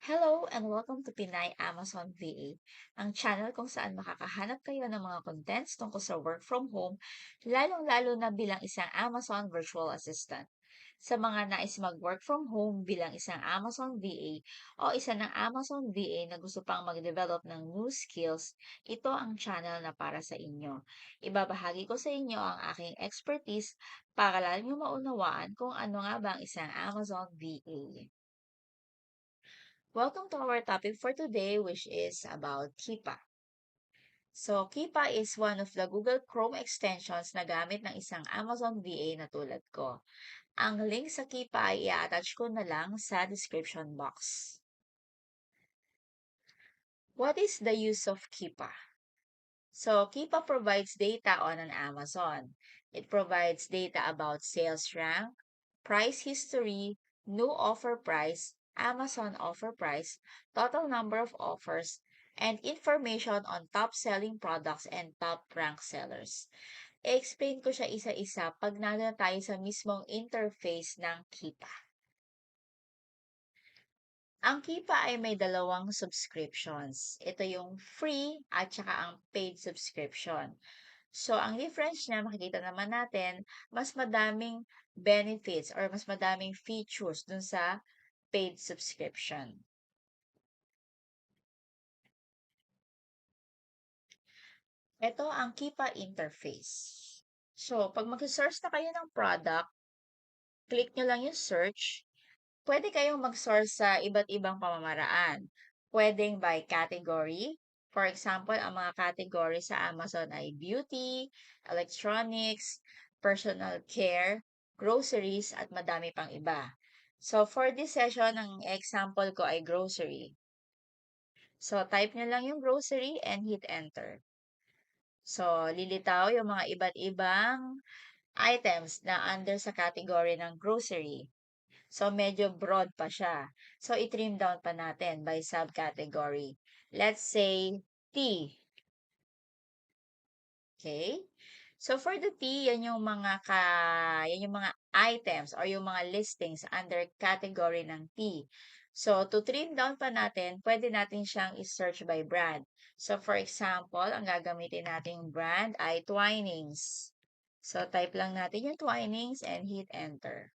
Hello and welcome to Pinay Amazon VA, ang channel kung saan makakahanap kayo ng mga contents tungkol sa work from home, lalong-lalo na bilang isang Amazon Virtual Assistant. Sa mga nais mag-work from home bilang isang Amazon VA o isa ng Amazon VA na gusto pang mag-develop ng new skills, ito ang channel na para sa inyo. Ibabahagi ko sa inyo ang aking expertise para lalo nyo maunawaan kung ano nga ba ang isang Amazon VA. Welcome to our topic for today, which is about Kipa. So, Kipa is one of the Google Chrome extensions na gamit ng isang Amazon VA na tulad ko. Ang link sa Kipa ay i-attach ko na lang sa description box. What is the use of Kipa? So, Kipa provides data on an Amazon. It provides data about sales rank, price history, new offer price, Amazon offer price, total number of offers, and information on top-selling products and top-rank sellers. I-explain ko siya isa-isa pag nandun tayo sa mismong interface ng Kipa. Ang Kipa ay may dalawang subscriptions. Ito yung free at saka ang paid subscription. So, ang difference niya, makikita naman natin, mas madaming benefits or mas madaming features dun sa paid subscription. Ito ang Kipa interface. So, pag mag-search na kayo ng product, click nyo lang yung search. Pwede kayong mag-source sa iba't ibang pamamaraan. Pwedeng by category. For example, ang mga category sa Amazon ay beauty, electronics, personal care, groceries, at madami pang iba. So, for this session, ang example ko ay grocery. So, type nyo lang yung grocery and hit enter. So, lilitaw yung mga iba't ibang items na under sa category ng grocery. So, medyo broad pa siya. So, i-trim down pa natin by subcategory. Let's say, tea. Okay? So, for the tea, yan yung mga items or yung mga listings under category ng tea. So, to trim down pa natin, pwede natin siyang i-search by brand. So, for example, ang gagamitin nating brand ay Twinings. So, type lang natin yung Twinings and hit enter.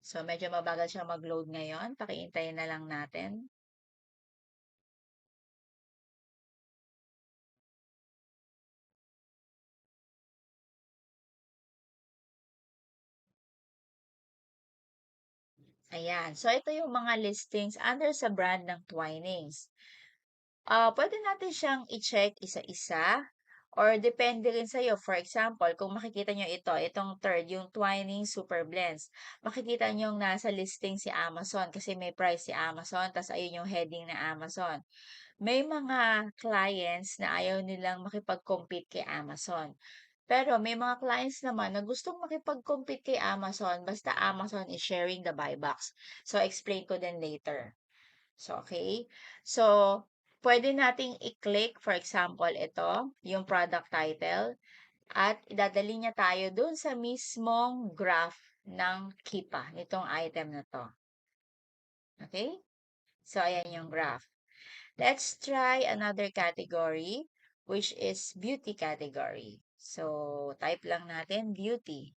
So, medyo mabagal siya mag-load ngayon. Pakihintayin na lang natin. Ayan. So, ito yung mga listings under sa brand ng Twinings. Pwede natin siyang i-check isa-isa or depende rin sa'yo. For example, kung makikita nyo ito, itong third, yung Twinings Super Blends, makikita nyo nasa listing si Amazon kasi may price si Amazon, tas ayun yung heading na Amazon. May mga clients na ayaw nilang makipag-compete kay Amazon. Pero may mga clients naman na gustong makipag-compete kay Amazon basta Amazon is sharing the buy box. So, explain ko din later. So, okay? So, pwede nating i-click, for example, ito, yung product title, at idadali niya tayo dun sa mismong graph ng Kipa, nitong item na to. Okay? So, ayan yung graph. Let's try another category, which is beauty category. So, type lang natin beauty.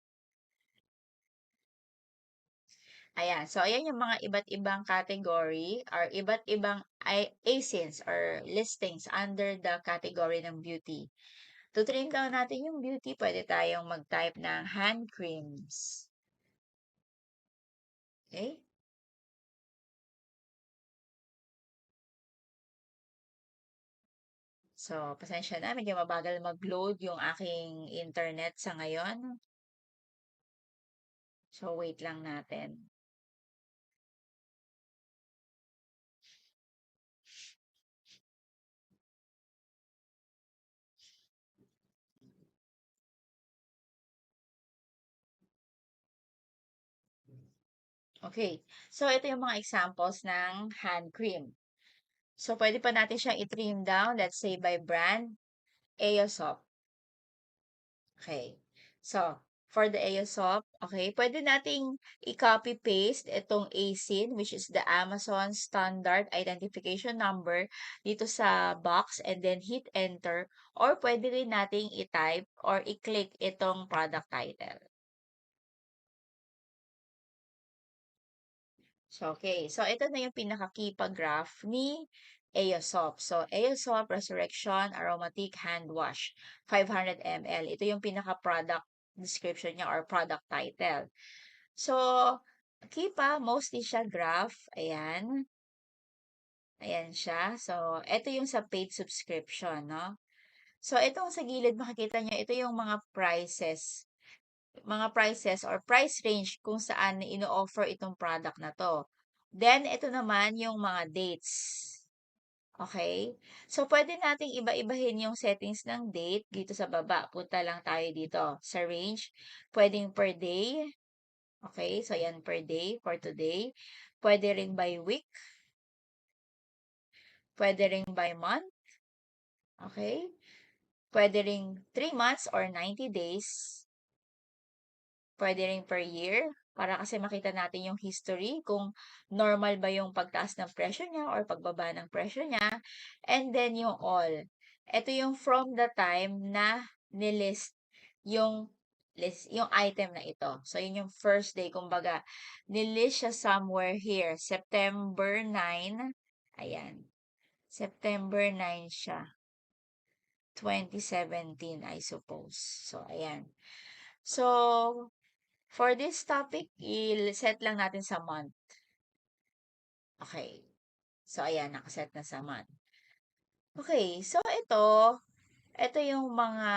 Ayan. So, ayan yung mga iba't ibang category or iba't ibang ASINs or listings under the category ng beauty. To trim down natin yung beauty, pwede tayong mag-type ng hand creams. Okay? So, pasensya na, medyo mabagal mag-load yung aking internet sa ngayon. So, wait lang natin. Okay. So, ito yung mga examples ng hand cream. So, pwede pa natin siyang i-trim down, let's say by brand, Aesop. Okay. So, for the ASOP, okay, pwede nating i-copy paste itong ASIN, which is the Amazon Standard Identification Number dito sa box and then hit enter, or pwede rin nating i-type or i-click itong product title. So, okay. So, ito na yung pinaka-key graph ni Aesop. So, Aesop Resurrection Aromatic Hand Wash, 500 ml. Ito yung pinaka-product description niya or product title. So, key pa, mostly siya graph. Ayan. Ayan siya. So, ito yung sa paid subscription, no? So, itong sa gilid, makikita niyo, ito yung mga prices or price range kung saan ino-offer itong product na to. Then, ito naman yung mga dates. Okay? So, pwede nating iba-ibahin yung settings ng date dito sa baba. Punta lang tayo dito sa range. Pwedeng per day. Okay? So, yan per day for today. Pwede ring by week. Pwede ring by month. Okay? Pwede ring 3 months or 90 days. Pwede rin per year para kasi makita natin yung history kung normal ba yung pagtaas ng presyo niya or pagbaba ng presyo niya. And then yung all. Ito yung from the time na nilist yung item na ito. So, yun yung first day. Kumbaga, nilist siya somewhere here. September 9. Ayan. September 9 siya. 2017, I suppose. So, ayan. So, for this topic, i-set lang natin sa month. Okay. So, ayan, nakaset na sa month. Okay, so ito yung mga,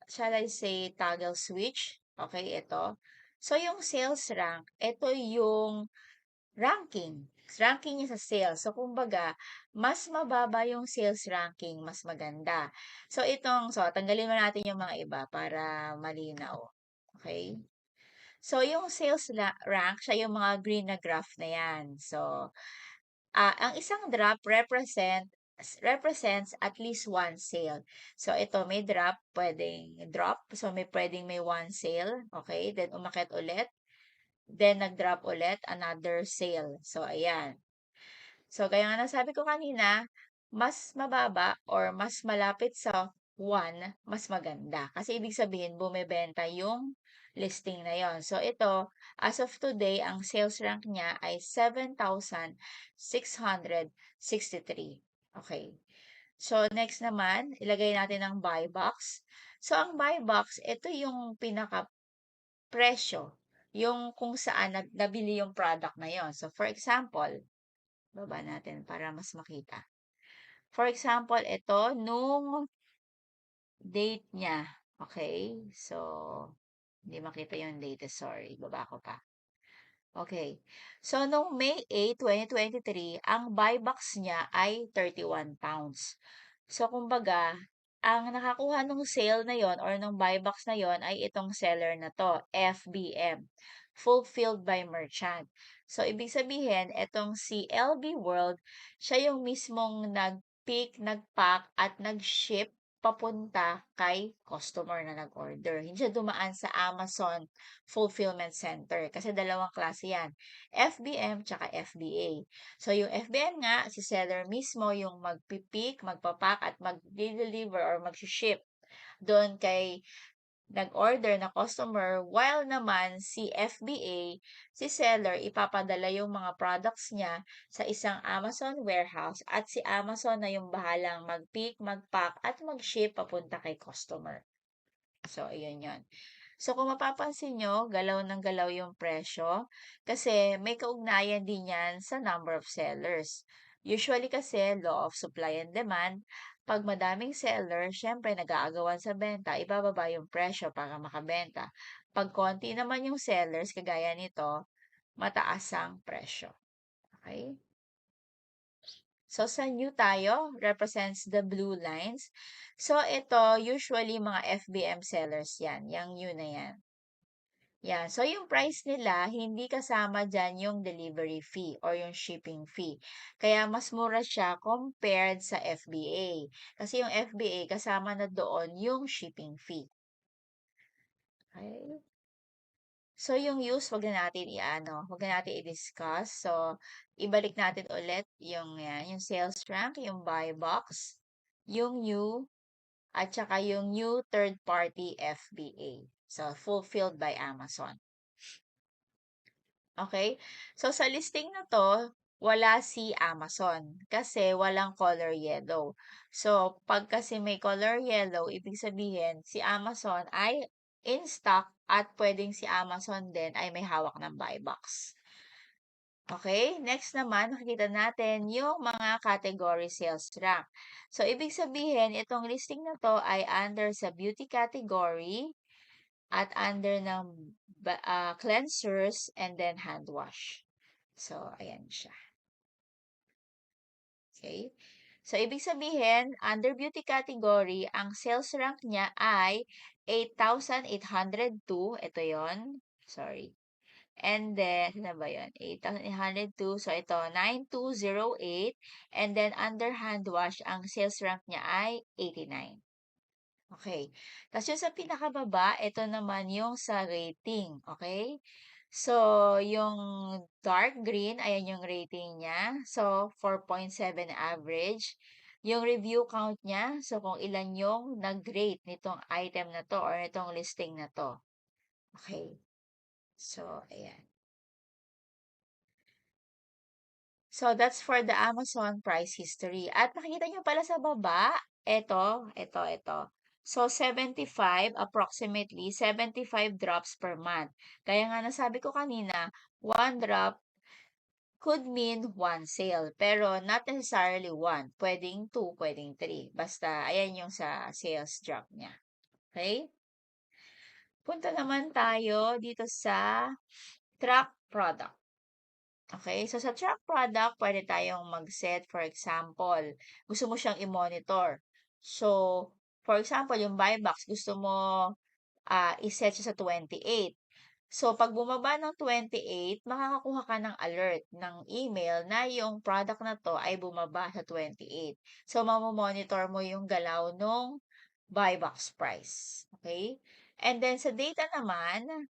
shall I say, toggle switch. Okay, ito. So, yung sales rank, ito yung ranking. Ranking niya sa sales. So, kumbaga, mas mababa yung sales ranking, mas maganda. So, tanggalin mo natin yung mga iba para malinaw. Okay? So, yung sales rank, siya yung mga green na graph na yan. So, ang isang drop represents at least one sale. So, ito may drop, pwedeng drop. So, may one sale. Okay? Then, umakit ulit. Then, nag-drop ulit, another sale. So, ayan. So, gaya nga nasabi ko kanina, mas mababa or mas malapit sa 1, mas maganda. Kasi ibig sabihin, bumebenta yung listing na yon. So, ito, as of today, ang sales rank niya ay 7,663. Okay. So, next naman, ilagay natin ang buy box. So, ang buy box, ito yung pinaka-presyo. Yung kung saan nabili yung product na yon. So, for example, baba natin para mas makita. For example, ito, nung date niya. Okay? So, hindi makita yung date. Sorry. Baba ko pa. Okay. So, nung May 8, 2023, ang buy box niya ay 31 pounds. So, kumbaga, ang nakakuha ng sale na yon or ng buy box na yon ay itong seller na to, FBM, Fulfilled by Merchant. So, ibig sabihin, itong si LB World, siya yung mismong nag-pick, nag-pack, at nag-ship papunta kay customer na nag-order. Hindi siya dumaan sa Amazon Fulfillment Center kasi dalawang klase yan, FBM tsaka FBA. So, yung FBM nga, si seller mismo yung magpipick, magpapak at mag-deliver or mag-ship doon kay nag-order na customer, while naman si FBA, si seller, ipapadala yung mga products niya sa isang Amazon warehouse at si Amazon na yung bahalang mag-pick, mag-pack at mag-ship papunta kay customer. So, ayun yun. So, kung mapapansin nyo, galaw ng galaw yung presyo kasi may kaugnayan din yan sa number of sellers. Usually kasi, law of supply and demand, pag madaming seller, syempre nag-aagawan sa benta, ibababa yung presyo para makabenta. Pag konti naman yung sellers, kagaya nito, mataas ang presyo. Okay? So, sa new tayo, represents the blue lines. So, ito, usually mga FBM sellers yan. Yang new na yan. Yan. So, yung price nila, hindi kasama dyan yung delivery fee or yung shipping fee. Kaya, mas mura siya compared sa FBA. Kasi yung FBA, kasama na doon yung shipping fee. Okay? So, yung use, wag na natin i-discuss. So, ibalik natin ulit yung sales rank, yung buy box, yung new, at saka yung new third-party FBA. So, fulfilled by Amazon. Okay? So, sa listing na to, wala si Amazon kasi walang color yellow. So, pag kasi may color yellow, ibig sabihin si Amazon ay in stock at pwedeng si Amazon din ay may hawak ng buy box. Okay? Next naman, makikita natin yung mga category sales rank. So, ibig sabihin, itong listing na to ay under sa beauty category at under ng cleansers and then hand wash. So, ayan siya. Okay? So, ibig sabihin, under beauty category, ang sales rank niya ay 8,802. Ito yon. Sorry. And then, ano ba yun? 8,802. So, ito, 9,208. And then, under hand wash, ang sales rank niya ay 89. Okay. Tapos yung sa pinakababa, ito naman yung sa rating. Okay? So, yung dark green, ayan yung rating niya. So, 4.7 average. Yung review count niya, so kung ilan yung nag-rate nitong item na to or nitong listing na to. Okay. So, ayan. So, that's for the Amazon price history. At makikita nyo pala sa baba, ito. So, 75, approximately 75 drops per month. Kaya nga nasabi ko kanina, one drop could mean one sale. Pero not necessarily one. Pwedeng two, pwedeng three. Basta, ayan yung sa sales drop niya. Okay? Punta naman tayo dito sa track product. Okay, so sa track product, pwede tayong mag-set, for example, gusto mo siyang i-monitor. So, for example, yung buy box, gusto mo i-set siya sa 28. So, pag bumaba ng 28, makakakuha ka ng alert ng email na yung product na to ay bumaba sa 28. So, mamomonitor mo yung galaw nung buy box price. Okay? And then, sa data naman,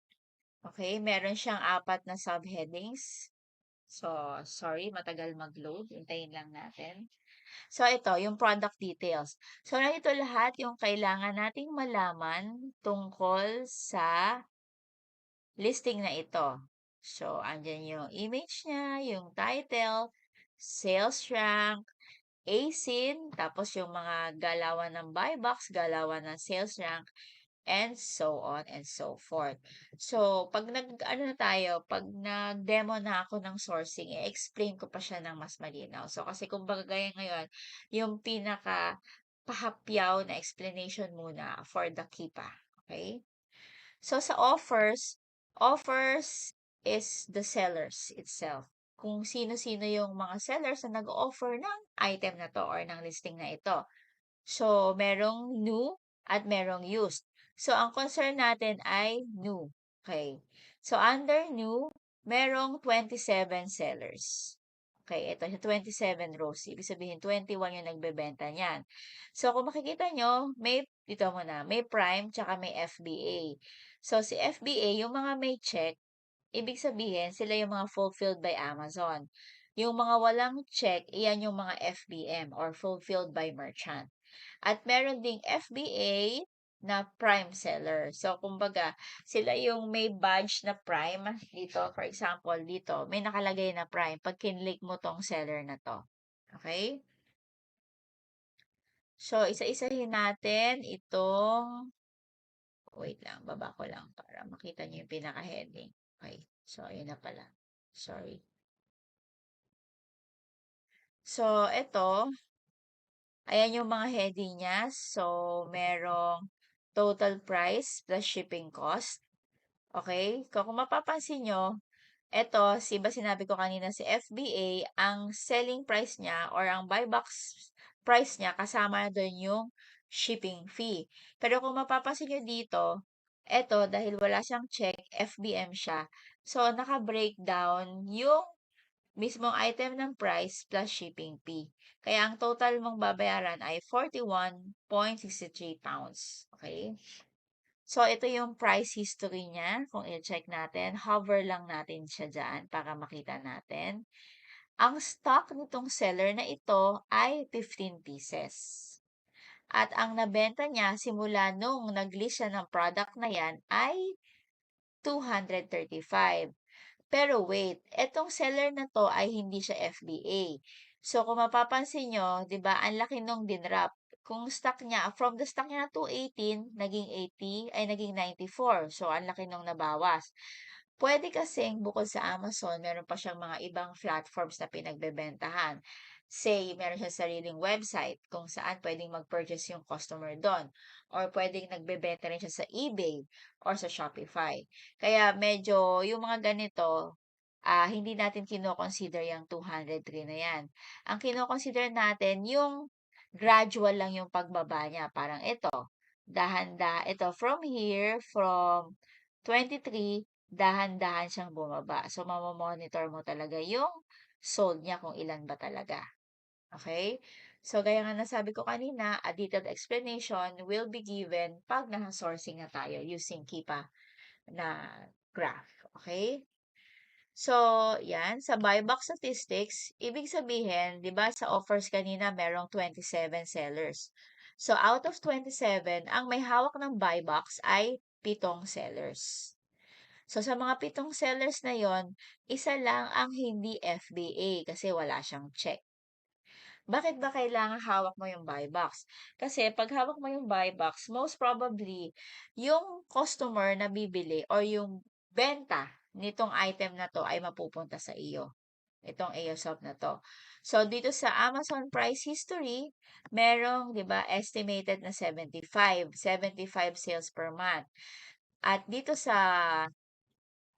okay, meron siyang 4 na subheadings. So, sorry, matagal mag-load. Hintayin lang natin. So, ito, yung product details. So, ito lahat yung kailangan nating malaman tungkol sa listing na ito. So, andyan yung image niya, yung title, sales rank, ASIN, tapos yung mga galawan ng buy box, galawan ng sales rank, and so on and so forth. So, pag pag nag-demo na ako ng sourcing, i-explain ko pa siya ng mas malinaw. So, kasi kumbaga gaya ngayon, yung pinaka pahapyaw na explanation muna for the Kipa. Okay? So, sa offers is the sellers itself. Kung sino-sino yung mga sellers na nag-offer ng item na to or ng listing na ito. So, merong new at merong used. So, ang concern natin ay new. Okay. So, under new, merong 27 sellers. Okay, ito yung 27 rows. Ibig sabihin, 21 yung nagbebenta niyan. So, kung makikita nyo, dito muna, may Prime, tsaka may FBA. So, si FBA, yung mga may check, ibig sabihin, sila yung mga fulfilled by Amazon. Yung mga walang check, iyan yung mga FBM or fulfilled by merchant. At meron ding FBA na prime seller. So, kumbaga, sila yung may badge na prime. Dito, for example, dito, may nakalagay na prime pag kinlik mo tong seller na to. Okay? So, isa-isahin natin itong, wait lang, baba ko lang para makita niyo yung pinaka-heading. Okay. So, ayun na pala. Sorry. So, ito, ayan yung mga heading niya. So, merong total price plus shipping cost. Okay? Kung mapapansin nyo, eto, ba sinabi ko kanina si FBA, ang selling price niya or ang buy box price niya, kasama na doon yung shipping fee. Pero kung mapapansin nyo dito, eto, dahil wala siyang check, FBM siya. So, naka-breakdown yung mismong item ng price plus shipping fee. Kaya ang total mong babayaran ay 41.63 pounds. Okay? So, ito yung price history niya. Kung i-check natin, hover lang natin siya dyan para makita natin. Ang stock nitong seller na ito ay 15 pieces. At ang nabenta niya simula nung nag-list siya ng product na yan ay 235. Pero wait, etong seller na 'to ay hindi siya FBA. So, kung mapapansin niyo, 'di ba, ang laki nung dinrop. Kung stock niya, from the stock niya na 218, naging 80, ay naging 94. So, ang laki nung nabawas. Puwede kasing bukod sa Amazon, meron pa siyang mga ibang platforms na pinagbebentahan. Say, meron siyang sariling website kung saan pwedeng mag-purchase yung customer do'n. Or pwedeng nagbebenta rin siya sa eBay or sa Shopify. Kaya medyo yung mga ganito, hindi natin kino-consider yung 203 na yan. Ang kino-consider natin yung gradual lang yung pagbaba niya. Parang ito, ito from here, from 23, dahan-dahan siyang bumaba. So, mamo-monitor mo talaga yung sold niya kung ilan ba talaga. Okay? So, gaya nga nasabi ko kanina, a detailed explanation will be given pag naka-sourcing na tayo using Kipa na graph. Okay? So, yan. Sa buy box statistics, ibig sabihin, di ba sa offers kanina, merong 27 sellers. So, out of 27, ang may hawak ng buy box ay 7 sellers. So, sa mga 7 sellers na yon, isa lang ang hindi FBA kasi wala siyang check. Bakit ba kailangan hawak mo yung buy box? Kasi pag hawak mo yung buy box, most probably, yung customer na bibili or yung benta nitong item na to ay mapupunta sa iyo. Itong AOSOP na to. So, dito sa Amazon price history, merong, di ba, estimated na 75 sales per month. At dito sa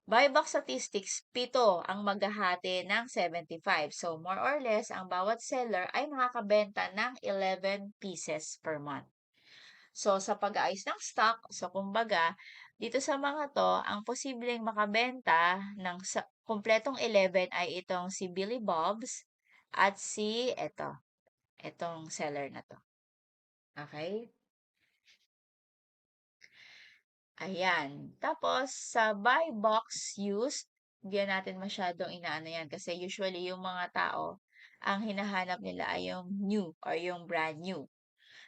Buyback statistics, 7 ang maghahati ng 75. So, more or less, ang bawat seller ay makakabenta ng 11 pieces per month. So, sa pag-aayos ng stock, so kumbaga, dito sa mga to, ang posibleng makabenta ng kumpletong 11 ay itong si Billy Bob's at si itong seller na to. Okay? Ayan. Tapos, sa buy box used, hindi natin masyadong inaano yan kasi usually yung mga tao, ang hinahanap nila ay yung new or yung brand new.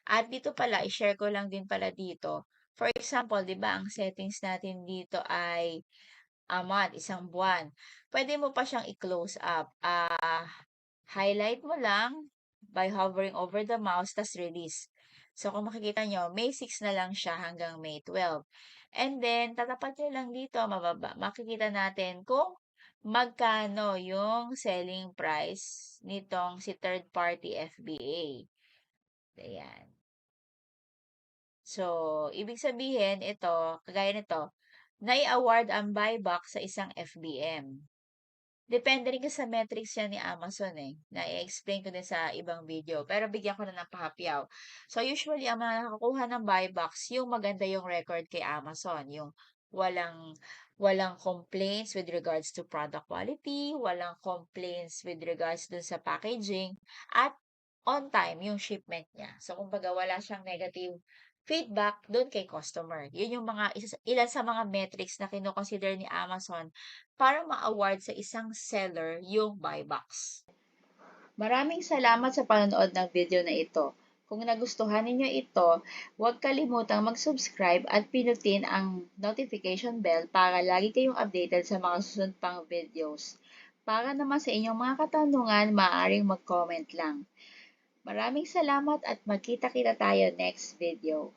At dito pala, i-share ko lang din pala dito. For example, di ba, ang settings natin dito ay a month, isang buwan. Pwede mo pa siyang i-close up. Highlight mo lang by hovering over the mouse, tas release. So, kung makikita nyo, May 6 na lang siya hanggang May 12. And then, tatapat nyo lang dito, makikita natin kung magkano yung selling price nitong si third party FBA. Ayan. So, ibig sabihin, ito, kagaya nito, nai-award ang buyback sa isang FBM. Depende rin kasi sa metrics yan ni Amazon eh. Na-explain ko din sa ibang video. Pero bigyan ko na ng pahapyaw. So, usually, ang mga nakakuha ng buy box, yung maganda yung record kay Amazon. Yung walang complaints with regards to product quality, walang complaints with regards dun sa packaging, at on time yung shipment niya. So, kumbaga, wala siyang negative feedback doon kay customer. Yun yung ilan sa mga metrics na kino-consider ni Amazon para ma-award sa isang seller yung buy box. Maraming salamat sa panonood ng video na ito. Kung nagustuhan ninyo ito, huwag kalimutang mag-subscribe at pinutin ang notification bell para lagi kayong updated sa mga susunod pang videos. Para naman sa inyong mga katanungan, maaaring mag-comment lang. Maraming salamat at magkita-kita tayo next video.